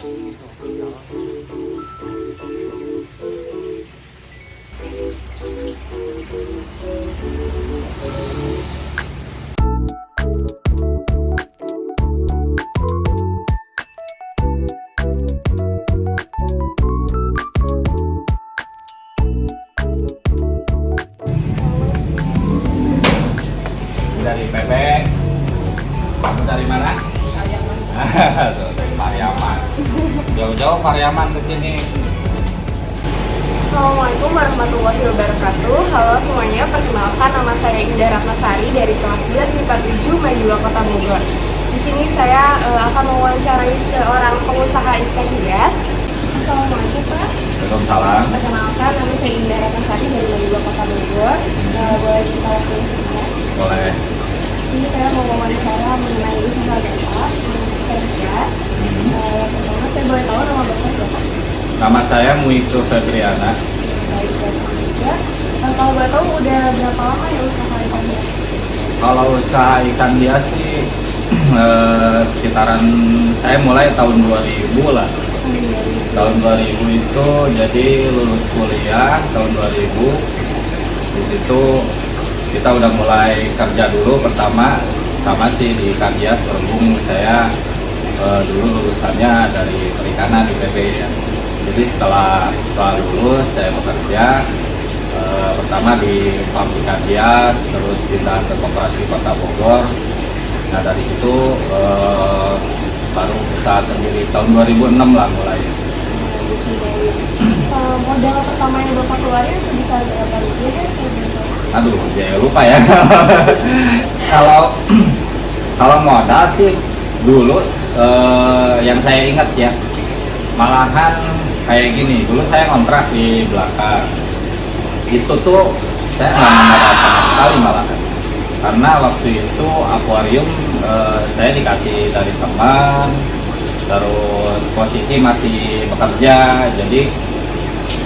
Dari PB, kamu dari mana? Tuh, dari Pariaman. Jauh-jauh Pariaman ke sini. Assalamualaikum warahmatullahi wabarakatuh. Halo semuanya, perkenalkan nama saya Indah Ratnasari dari kelas 11 MIPA 7 Madura Kota Bogor. Di sini saya akan mewawancarai seorang pengusaha ikan hias. Assalamualaikum Pak. Waalaikumsalam. Perkenalkan nama saya Indah Ratnasari dari Madura Kota Bogor. Boleh kita lakukan? Boleh. Ini saya mau mewawancara mengenai usaha Bapak ikan hias. Yang pertama saya boleh tahu nama Bapak siapa? Nama saya Muitu Febriana. Baik, Bapak juga. Kalau boleh tahu udah berapa lama ya usaha ikan hias? Kalau usaha ikan hias sih sekitaran saya mulai tahun 2000 lah. Tahun 2000 itu jadi lulus kuliah tahun 2000. Di situ kita udah mulai kerja dulu pertama sama sih di ikan hias berhubung saya dulu lulusannya dari perikanan di PB ya. Jadi setelah lulus saya bekerja pertama di pabrik ikan hias, terus pindah ke koperasi Kota Bogor. Nah dari situ baru usaha sendiri tahun 2006 lah mulai. Modal pertama yang Bapak keluarin sebesar berapa rupiah? Aduh, ya lupa ya. kalau modal sih dulu yang saya ingat ya, malahan kayak gini. Dulu saya kontrak di belakang. Itu tuh saya nggak modal sama sekali malahan. Karena waktu itu akuarium saya dikasih dari teman, terus posisi masih bekerja, jadi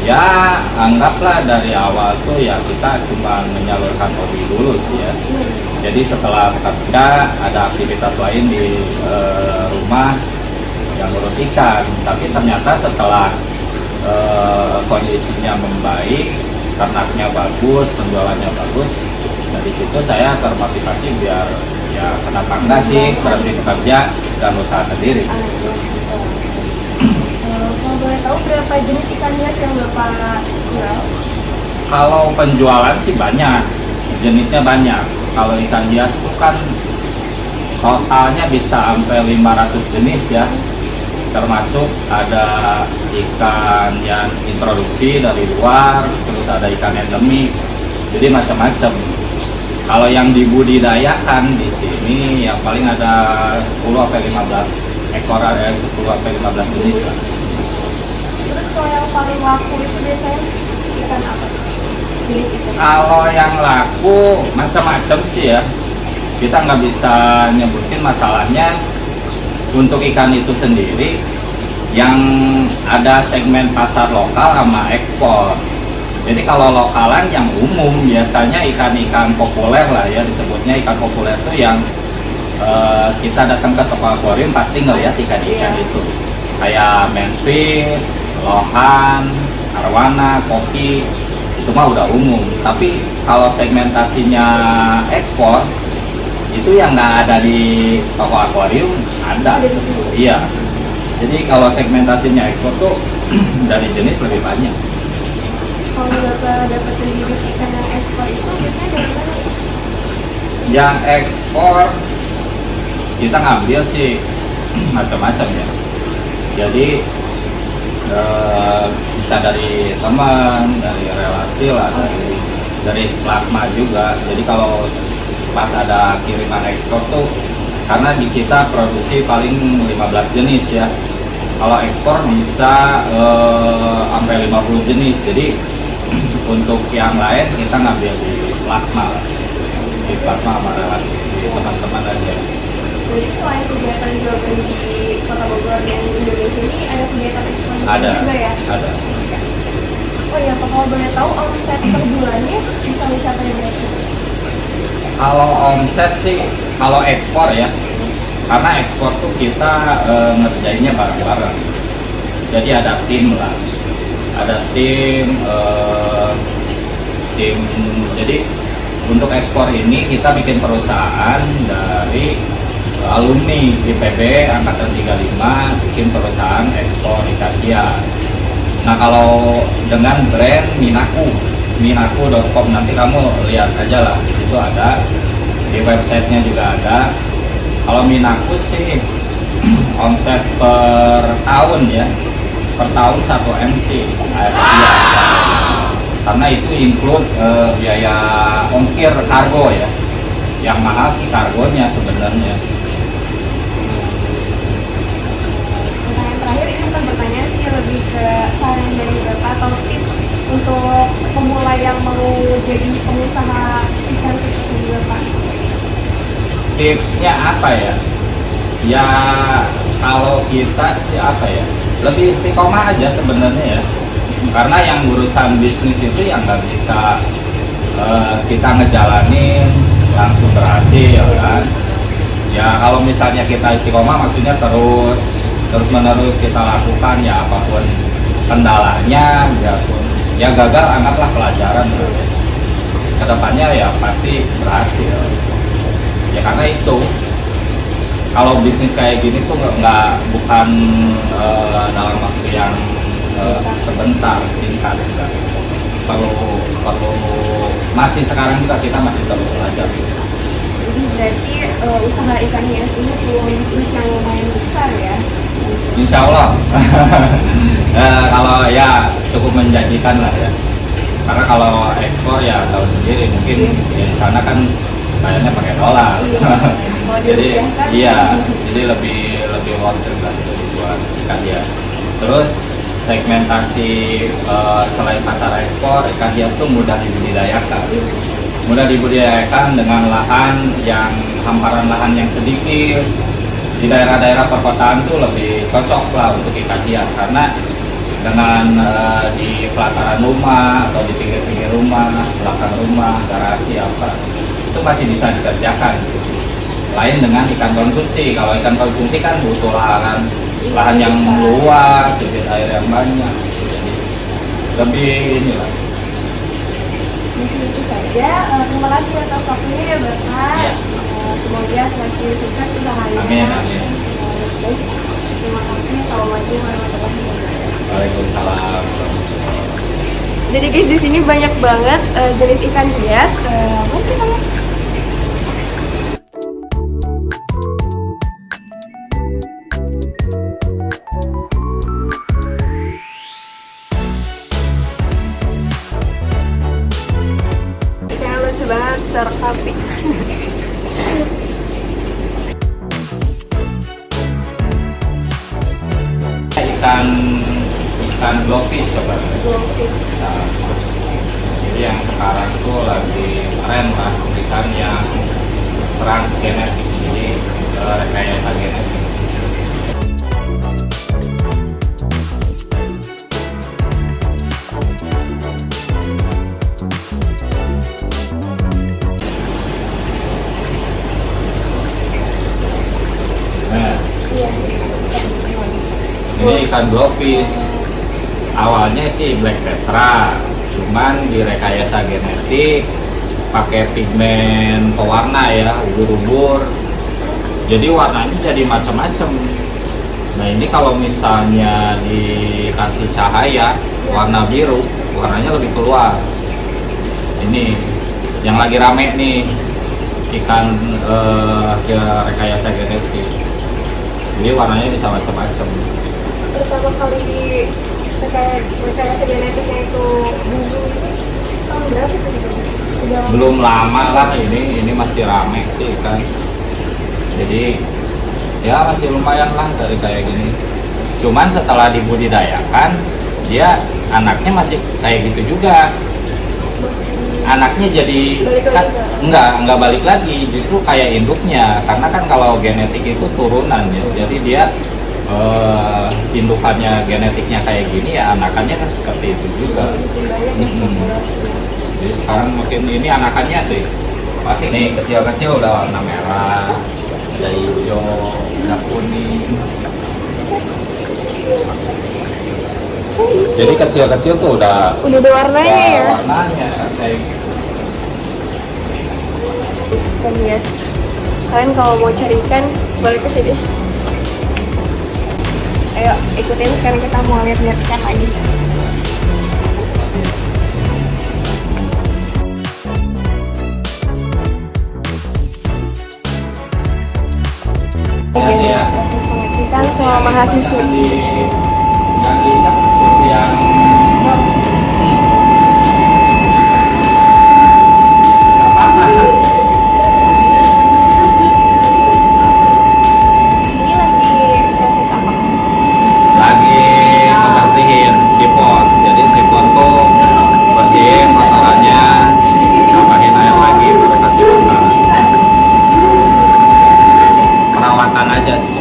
ya anggaplah dari awal tuh ya kita cuma menyalurkan hobi dulu sih ya. Jadi setelah bekerja ada aktivitas lain di rumah yang ngurus ikan, tapi ternyata setelah kondisinya membaik, ternaknya bagus, penjualannya bagus, dari situ saya termotivasi biar ya kenapa enggak sih berhenti bekerja dan usaha sendiri. Kalau boleh tahu berapa jenis ikan hias yang Bapak jual? Kalau penjualan sih banyak, jenisnya banyak. Kalau ikan hias itu kan totalnya bisa sampai 500 jenis ya, termasuk ada ikan yang introduksi dari luar, terus ada ikan endemik, jadi macam-macam. Kalau yang dibudidayakan di sini yang paling ada 10-15 ekor, ada 10-15 jenis lah. Terus kalau yang paling laku itu biasanya ikan apa? Jenis ikan? Kalau yang laku macam-macam sih ya, kita nggak bisa nyebutin. Masalahnya untuk ikan itu sendiri yang ada segmen pasar lokal sama ekspor. Jadi kalau lokalan yang umum biasanya ikan-ikan populer lah ya, disebutnya ikan populer itu yang kita datang ke toko akuarium pasti ngelihat ikan-ikan itu kayak manfish, lohan, arwana, koki, itu mah udah umum. Tapi kalau segmentasinya ekspor itu yang nggak ada di toko akuarium ada. Iya. Jadi kalau segmentasinya ekspor tuh dari jenis lebih banyak. Kalau Bapak dapetin jenis ikan yang ekspor itu biasanya dari mana? Yang ekspor kita ngambil sih macam-macam ya. Jadi bisa dari teman, dari relasi lah, dari plasma juga. Jadi kalau pas ada kiriman ekspor tuh, karena di kita produksi paling 15 jenis ya. Kalau ekspor bisa sampai 50 jenis. Jadi untuk yang lain kita ngambil di plasma lah. Di plasma sama relasi, di teman-teman aja. Jadi selain kegiatan jual beli di Kota Bogor dan Indonesia ini ada kegiatan ekspor Ada, juga ya? ada. Oh ya, kalau boleh tahu omset per bulannya bisa mencapai berapa? Kalau omset sih, kalau ekspor ya, karena ekspor tuh kita ngerjainnya bareng-bareng. Jadi ada tim lah, ada tim jadi untuk ekspor ini kita bikin perusahaan dari alumni IPB angkatan 35, bikin perusahaan ekspor ikan hias. Nah kalau dengan brand minaku.com, nanti kamu lihat aja lah, itu ada di websitenya juga ada. Kalau Minaku sih omset per tahun ya, per tahun 1 M sih air hias, karena itu include biaya ongkir kargo ya, yang mahal sih kargonya sebenarnya. Pertanyaan terakhir ini bukan pertanyaan sih, lebih ke saran dari Bapak atau tips untuk pemula yang mau jadi pengusaha ikan seperti Bapak. Tipsnya apa ya? Ya kalau kita sih apa ya, lebih istiqomah aja sebenarnya ya, karena yang urusan bisnis itu yang nggak bisa kita ngejalanin langsung berhasil kan. Ya kalau misalnya kita istiqomah maksudnya terus menerus kita lakukan, ya apapun kendalanya, ya gagal anggaplah pelajaran. Kedepannya ya pasti berhasil. Ya karena itu kalau bisnis kayak gini tuh bukan dalam waktu yang sebentar, singkat enggak. Perlu masih sekarang juga kita masih perlu belajar. Jadi berarti usaha ikan hias ini peluang bisnis yang lumayan besar ya? Insya Allah. Kalau ya cukup menjanjikan lah ya. Karena kalau ekspor ya tahu sendiri, mungkin di sana kan kayaknya pakai dolar. Jadi iya, jadi lebih worth it lah buat ikan hias. Terus segmentasi selain pasar ekspor, ikan hias itu mudah dibudidayakan dengan lahan yang hamparan lahan yang sedikit. Di daerah-daerah perkotaan tuh lebih cocok lah untuk ikan hias, karena dengan di pelataran rumah atau di pinggir-pinggir rumah, belakang rumah, garasi apa, itu masih bisa dikerjakan. Lain dengan ikan konsumsi. Kalau ikan konsumsi kan butuh lahan yang luas, debit air yang banyak. Jadi lebih inilah. Mungkin itu saja. Terima kasih atas waktunya ya Bapak. Ya. Semoga semakin sukses usahanya. Amin. Baik. Terima kasih. Assalamualaikum warahmatullahi wabarakatuh. Waalaikumsalam. Jadi guys, di sini banyak banget jenis ikan hias. Mari kita lihat. Ikan lucu banget, corak sapi. Ikan blowfish coba. Blowfish. Nah, jadi yang sekarang tuh lagi tren lah, ikan yang transgenetik, jadi rekayasa genetik. Nah, Iya. ini ikan blowfish. Awalnya sih black tetra, cuman direkayasa genetik, pakai pigmen pewarna ya, ubur-ubur. Jadi warnanya jadi macam-macam. Nah ini kalau misalnya dikasih cahaya warna biru, warnanya lebih keluar. Ini yang lagi rame nih, ikan rekayasa genetik. Jadi warnanya bisa macam-macam. Pertama kali di rekayasa genetiknya itu dulu tahun berapa tuh? Belum lama lah, ini masih rame sih kan. Jadi ya masih lumayan lah dari kayak gini. Cuman setelah dibudidayakan, dia anaknya masih kayak gitu juga. Anaknya jadi enggak balik lagi, justru kayak induknya. Karena kan kalau genetik itu turunan ya, jadi dia indukannya genetiknya kayak gini ya, anakannya kan seperti itu juga. Jadi sekarang mungkin ini anakannya deh pasti nih kecil-kecil udah warna merah, ada hijau, ada kuning. Jadi kecil-kecil tuh udah ada warnanya ya. warnanya kayak Ikan hias. Kalian kalau mau cari ikan boleh ke sini. Ayo ikutin, sekarang kita mau lihat-lihat ikan lagi. Gini ya. proses pengecekan sama mahasiswa. Yang diikat kursi yang Ini lagi proses apa? lagi ngebersihin sifon. Jadi sifon tuh bersihin kotorannya, tambahin air lagi baru kasih makan. Perawatan aja sih.